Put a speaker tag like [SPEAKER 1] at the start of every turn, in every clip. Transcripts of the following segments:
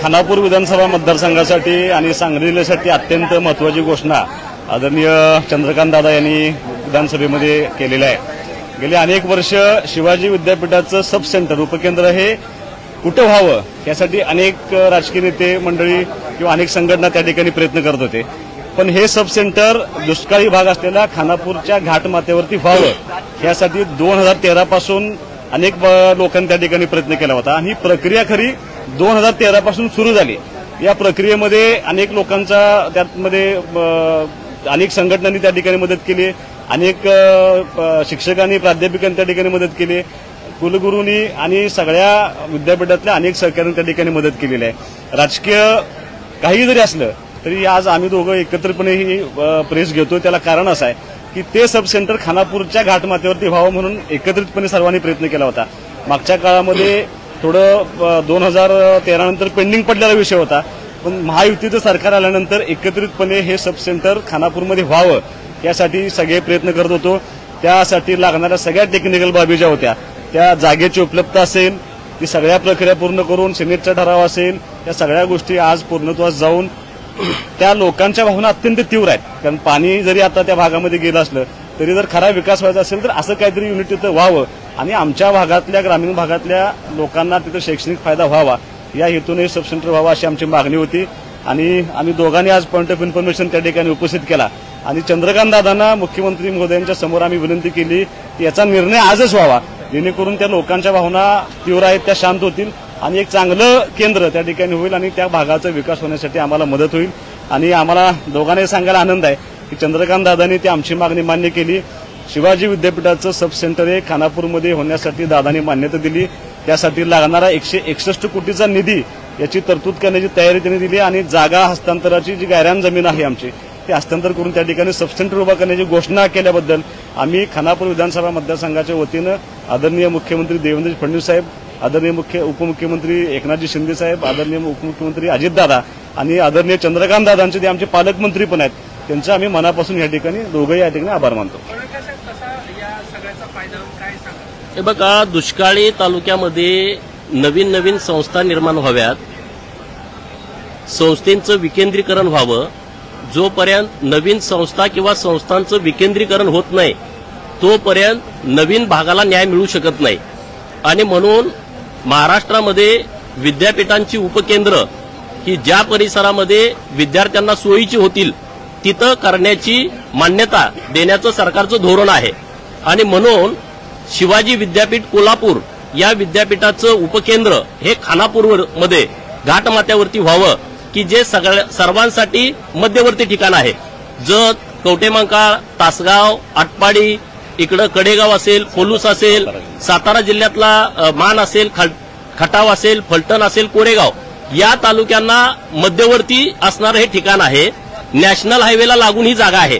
[SPEAKER 1] खानापूर विधानसभा मतदारसंघासाठी आणि सांगली जिल्ह्यासाठी अत्यंत महत्वाची घोषणा आदरणीय चंद्रकांत दादा यांनी विधानसभेमध्ये केलेल्या आहे। गेली अनेक वर्ष शिवाजी विद्यापीठाचं सब सेंटर उपकेंद्र हे कुठं व्हावं यासाठी अनेक राजकीय नेते मंडळी किंवा अनेक संघटना त्या ठिकाणी प्रयत्न करत होते, पण हे सब सेंटर दुष्काळी भाग असलेल्या खानापूरच्या घाटमाथ्यावरती व्हावं यासाठी 2013 पासून अनेक लोकांनी त्या ठिकाणी प्रयत्न केला होता आणि ही प्रक्रिया खरी 2013 पासून सुरू झाली। या प्रक्रियेमध्ये अनेक लोकांचा त्यामध्ये अनेक संघटनांनी त्या ठिकाणी मदत केली, अनेक शिक्षकांनी प्राध्यापकांनी त्या ठिकाणी मदत केली, कुलगुरूंनी आणि सगळ्या विद्यापीठातल्या अनेक सहकाऱ्यांनी त्या ठिकाणी मदत केलेली आहे। राजकीय काही जरी असलं तरी आज आम्ही दोघं एकत्रितपणे ही प्रेस घेतो, त्याला कारण असं आहे की ते सब सेंटर खानापूरच्या घाटमाथ्यावरती व्हावं म्हणून एकत्रितपणे सर्वांनी प्रयत्न केला होता। मागच्या काळामध्ये थोडं 2013 नंतर पेंडिंग पडलेला विषय होता, पण महायुतीचं सरकार आल्यानंतर एकत्रितपणे हे सब सेंटर खानापूरमध्ये व्हावं यासाठी सगळे प्रयत्न करत होतो। त्यासाठी लागणाऱ्या सगळ्या टेक्निकल बाबी ज्या होत्या त्या जागेची उपलब्धता असेल, ती सगळ्या प्रक्रिया पूर्ण करून सिनेटचा ठराव असेल, त्या सगळ्या गोष्टी आज पूर्णत्वास जाऊन त्या लोकांच्या भावना अत्यंत तीव्र आहेत। कारण पाणी जरी आता त्या भागामध्ये गेलं असलं तरी जर खरा विकास व्हायचा असेल तर असं काहीतरी युनिट तिथं व्हावं आणि आमच्या भागातल्या ग्रामीण भागातल्या लोकांना तिथं शैक्षणिक फायदा व्हावा या हेतूने सब सेंटर व्हावा अशी आमची मागणी होती आणि आम्ही दोघांनी आज पॉइंट ऑफ इन्फॉर्मेशन त्या ठिकाणी उपस्थित केला आणि चंद्रकांत दादांना मुख्यमंत्री महोदयांच्या समोर आम्ही विनंती केली की याचा निर्णय आजच व्हावा, जेणेकरून त्या लोकांच्या भावना तीव्र आहेत त्या शांत होतील आणि एक चांगलं केंद्र त्या ठिकाणी होईल आणि त्या भागाचा विकास होण्यासाठी आम्हाला मदत होईल। आणि आम्हाला दोघांनाही सांगायला आनंद आहे की चंद्रकांत दादांनी ती आमची मागणी मान्य केली। शिवाजी विद्यापीठाचं सब सेंटर हे खानापूरमध्ये होण्यासाठी दादांनी मान्यता दिली, त्यासाठी लागणारा 161 कोटीचा निधी याची तरतूद करण्याची तयारी त्यांनी दिली आणि जागा हस्तांतराची जी गायरान जमीन आहे आमची ते हस्तांतर करून त्या ठिकाणी सब सेंटर उभा करण्याची घोषणा केल्याबद्दल आम्ही खानापूर विधानसभा मतदारसंघाच्या वतीनं आदरणीय मुख्यमंत्री देवेंद्र फडणवीस साहेब, आदरणीय उपमुख्यमंत्री एकनाथजी शिंदे साहेब, आदरणीय उपमुख्यमंत्री अजितदादा आणि आदरणीय चंद्रकांत दादांचे ते आमचे पालकमंत्री पण आहेत, त्यांचं आम्ही मनापासून या ठिकाणी दोघंही या ठिकाणी आभार मानतो।
[SPEAKER 2] हे बघा, दुष्काळी तालुक्यामध्ये नवीन नवीन संस्था निर्माण व्हाव्यात, संस्थेचं विकेंद्रीकरण व्हावं। जोपर्यंत नवीन संस्था किंवा संस्थांचं विकेंद्रीकरण होत नाही तोपर्यंत नवीन भागाला न्याय मिळू शकत नाही आणि म्हणून महाराष्ट्रामध्ये विद्यापीठांची उपकेंद्र ही ज्या परिसरामध्ये विद्यार्थ्यांना सोयीची होतील तिथं करण्याची मान्यता देण्याचं सरकारचं धोरण आहे आणि म्हणून शिवाजी विद्यापीठ कोल्हापूर या विद्यापीठाचं उपकेंद्र हे खानापूरमध्ये घाटमाथ्यावरती व्हावं की जे सर्वांसाठी मध्यवर्ती ठिकाण आहे। जत, कवटेमंकाळ, तासगाव, आटपाडी, इकडं कडेगाव असेल, पोलूस असेल, सातारा जिल्ह्यातला मान असेल, खटाव असेल, फलटण असेल, कोरेगाव या तालुक्यांना मध्यवर्ती असणारं हे ठिकाण आहे। नॅशनल हायवेला लागून ही जागा आहे,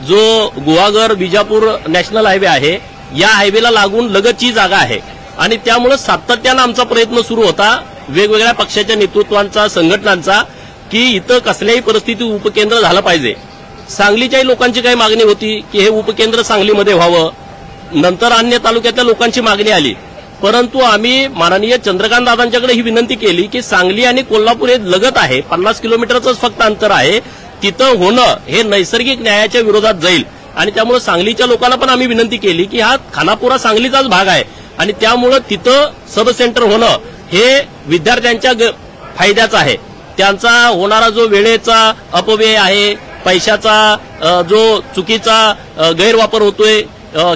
[SPEAKER 2] जो गुहागर बिजापूर नॅशनल हायवे आहे या हायवेला लागून लगतची जागा आहे आणि त्यामुळे सातत्यानं आमचा प्रयत्न सुरू होता वेगवेगळ्या पक्षाच्या नेतृत्वांचा, संघटनांचा की इथं कसल्याही परिस्थितीत उपकेंद्र झालं पाहिजे। सांगलीच्याही लोकांची काही मागणी होती की हे उपकेंद्र सांगलीमध्ये व्हावं, नंतर अन्य तालुक्यातल्या लोकांची मागणी आली, परंतु आम्ही माननीय चंद्रकांत दादांच्याकडे ही विनंती केली की सांगली आणि कोल्हापूर हे लगत आहे, 50 किलोमीटरचंच फक्त अंतर आहे, तिथं होणं हे नैसर्गिक न्यायाच्या विरोधात जाईल आणि त्यामुळे सांगलीच्या लोकांना पण आम्ही विनंती केली की हा खानापूर सांगलीचाच भाग आहे आणि त्यामुळे तिथं सब सेंटर होणं हे विद्यार्थ्यांच्या फायद्याचं आहे। त्यांचा होणारा जो वेळेचा अपव्यय आहे, पैशाचा जो चुकीचा गैरवापर होतोय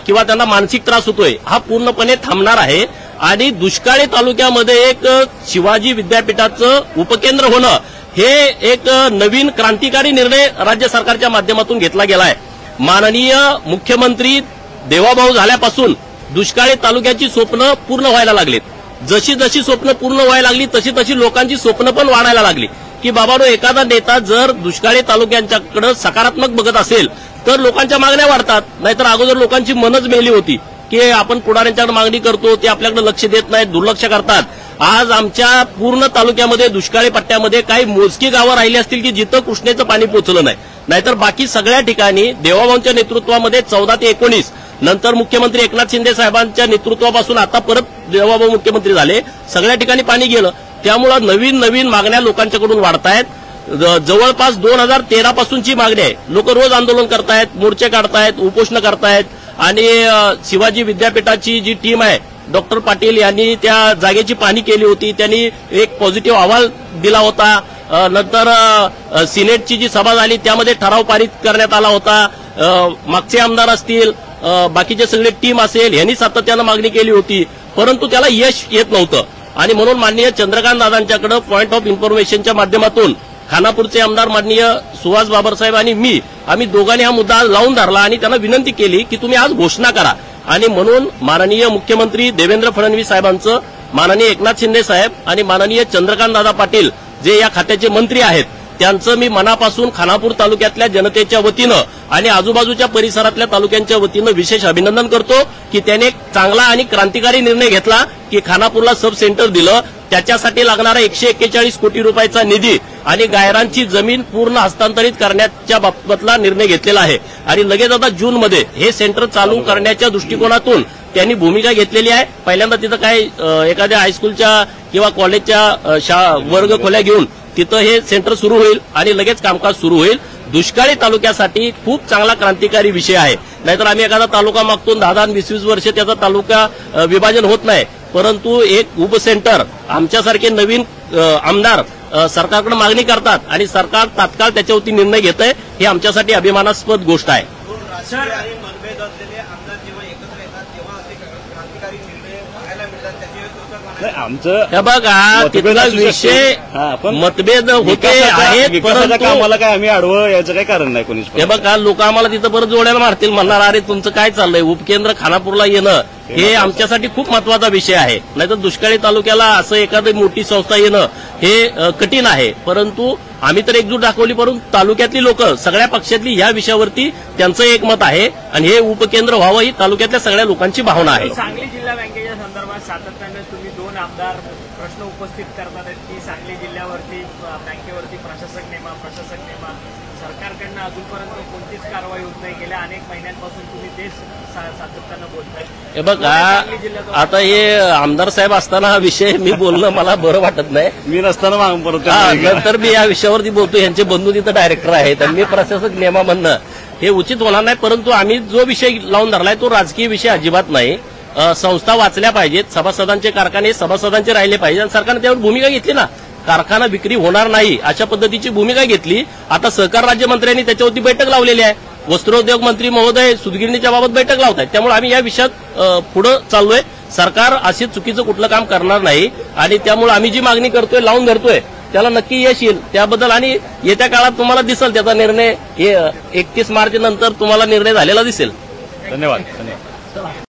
[SPEAKER 2] किंवा त्यांना मानसिक त्रास होतोय हा पूर्णपणे थांबणार आहे आणि दुष्काळी तालुक्यामध्ये एक शिवाजी विद्यापीठाचं उपकेंद्र होणं हे एक नवीन क्रांतिकारी निर्णय राज्य सरकारच्या माध्यमातून घेतला गेला आहे। माननीय मुख्यमंत्री देवाभाऊ झाल्यापासून दुष्काळी तालुक्याची स्वप्न पूर्ण व्हायला लागलीत, जशी जशी स्वप्न पूर्ण व्हायला लागली तशी तशी लोकांची स्वप्न पण वाढायला लागली की बाबांनो एखादा नेता जर दुष्काळी तालुक्यांच्याकडे सकारात्मक बघत असेल तर लोकांच्या मागण्या वाढतात, नाहीतर अगोदर लोकांची मनच मेली होती की आपण पुढाऱ्यांच्याकडे मागणी करतो ते आपल्याकडे लक्ष देत नाहीत, दुर्लक्ष करतात। आज आमच्या पूर्ण तालुक्यामध्ये दुष्काळी पट्ट्यामध्ये काही मोजकी गावं राहिली असतील की जिथं कृष्णेचं पाणी पोहोचलं नाही, नाहीतर बाकी सगळ्या ठिकाणी देवाभाऊंच्या नेतृत्वामध्ये 14 ते 19 नंतर मुख्यमंत्री एकनाथ शिंदे साहेबांच्या नेतृत्वापासून आता परत देवाभाऊ मुख्यमंत्री झाले, सगळ्या ठिकाणी पाणी गेलं त्यामुळं नवीन नवीन मागण्या लोकांच्याकडून वाढतायत. जवळपास 2013 पासूनची मागणी आहे. लोक रोज आंदोलन करतायत, मोर्चे काढतायत, उपोषण करतायत. आणि शिवाजी विद्यापीठाची जी टीम आहे, डॉक्टर पाटील यांनी त्या जागेची पाहणी केली होती. त्यांनी एक पॉझिटिव्ह अहवाल दिला होता. नंतर सिनेटची जी सभा झाली त्यामध्ये ठराव पारित करण्यात आला होता. मागचे आमदार असतील, बाकीचे सगळे टीम असेल, यांनी सातत्यानं मागणी केली होती, परंतु त्याला यश येत नव्हतं. आणि म्हणून माननीय चंद्रकांत दादांच्याकडे पॉइंट ऑफ इन्फॉर्मेशनच्या माध्यमातून खानापूरचे आमदार माननीय सुहास बाबरसाहेब आणि आम्ही दोघांनी हा मुद्दा लावून धरला आणि त्यांना विनंती केली की तुम्ही आज घोषणा करा. आणि म्हणून माननीय मुख्यमंत्री देवेंद्र फडणवीस साहेबांचं, माननीय एकनाथ शिंदे साहेब आणि माननीय चंद्रकांत दादा पाटील जे या खात्याचे मंत्री आहेत, त्यांचं मी मनापासून खानापूर तालुक्यातल्या जनतेच्या वतीनं आणि आजूबाजूच्या परिसरातल्या तालुक्यांच्या वतीनं विशेष अभिनंदन करतो की त्याने एक चांगला आणि क्रांतिकारी निर्णय घेतला की खानापूरला सब सेंटर दिलं. त्याच्यासाठी लागणारा 141 कोटी रुपयाचा निधी आणि गायरांची जमीन पूर्ण हस्तांतरित करण्याच्या बाबतला निर्णय घेतलेला आहे. आणि लगेच आता जूनमध्ये हे सेंटर चालू करण्याच्या दृष्टिकोनातून त्यांनी भूमिका घेतलेली आहे. पहिल्यांदा तिथं काय एखाद्या हायस्कूलच्या किंवा कॉलेजच्या वर्ग खोल्या घेऊन तिथं हे सेंटर सुरू होईल आणि लगेच कामकाज सुरू होईल. दुष्काळी तालुक्यासाठी खूप चांगला क्रांतिकारी विषय आहे. नाहीतर आम्ही एखादा तालुका मागतो 10-20 वर्ष त्याचा तालुका विभाजन होत नाही, परंतु एक उपसेंटर आमच्यासारखे नवीन आमदार सरकारकडे मागणी करतात आणि सरकार तात्काळ त्याच्यावरती निर्णय घेतंय, हे आमच्यासाठी अभिमानास्पद गोष्ट आहे.
[SPEAKER 1] आमचं
[SPEAKER 2] बघा तिथला विषय मतभेद होते आहेत, परंतु
[SPEAKER 1] आम्हाला काय आम्ही आडवं यायचं काही कारण नाही कोणीच.
[SPEAKER 2] हे बघा लोक आम्हाला तिथं परत जोड्याला मारतील, म्हणणार अरे तुमचं काय चाललंय, उपकेंद्र खानापूरला येणं हे आमच्यासाठी खूप महत्वाचा विषय आहे. नाहीतर दुष्काळी तालुक्याला असं एखादी मोठी संस्था येणं हे कठीण आहे. परंतु आम्ही तर एकजूट दाखवली, परंतु तालुक्यातली लोक सगळ्या पक्षातली या विषयावरती त्यांचं एकमत आहे आणि हे उपकेंद्र व्हावं ही तालुक्यातल्या सगळ्या लोकांची भावना आहे.
[SPEAKER 3] सांगली जिल्हा बँकेच्या संदर्भात सातत्याने तुम्ही 2 आमदार प्रश्न उपस्थित करतात की सांगली जिल्ह्यावरती बँकेवरती प्रशासक नेमा. सरकारकडनं अजूनपर्यंत कोणतीच कारवाई होत नाही. गेल्या अनेक महिन्यांपासून तुम्ही तेच सातत्यानं बोलताय.
[SPEAKER 2] हे बघा आता हे आमदार साहेब असताना हा विषय मी बोलणं मला बरं वाटत नाही.
[SPEAKER 1] मी नसताना
[SPEAKER 2] नंतर मी या विषयावरती बोलतो. यांचे बंधू तिथं डायरेक्टर आहेत आणि मी प्रशासक नेमा म्हणणं हे उचित होणार नाही. परंतु आम्ही जो विषय लावून धरलाय तो राजकीय विषय अजिबात नाही. संस्था वाचल्या पाहिजेत, सभासदांचे कारखाने सभासदांचे राहिले पाहिजे आणि सरकारने त्यावर भूमिका घेतली ना. कारखाना विक्री होणार नाही अशा पद्धतीची भूमिका घेतली. आता सहकार राज्यमंत्र्यांनी त्याच्यावरती बैठक लावलेली आहे. वस्त्रोद्योग मंत्री महोदय सुतगिरणीच्या बाबत बैठक लावत आहेत. त्यामुळे आम्ही या विषयात पुढे चाललोय. सरकार असे चुकीचं कुठलं काम करणार नाही आणि त्यामुळे आम्ही जी मागणी करतोय, लावून धरतोय, त्याला नक्की यश येईल त्याबद्दल. आणि येत्या काळात तुम्हाला दिसेल त्याचा निर्णय 31 मार्च नंतर तुम्हाला निर्णय झालेला दिसेल.
[SPEAKER 1] धन्यवाद.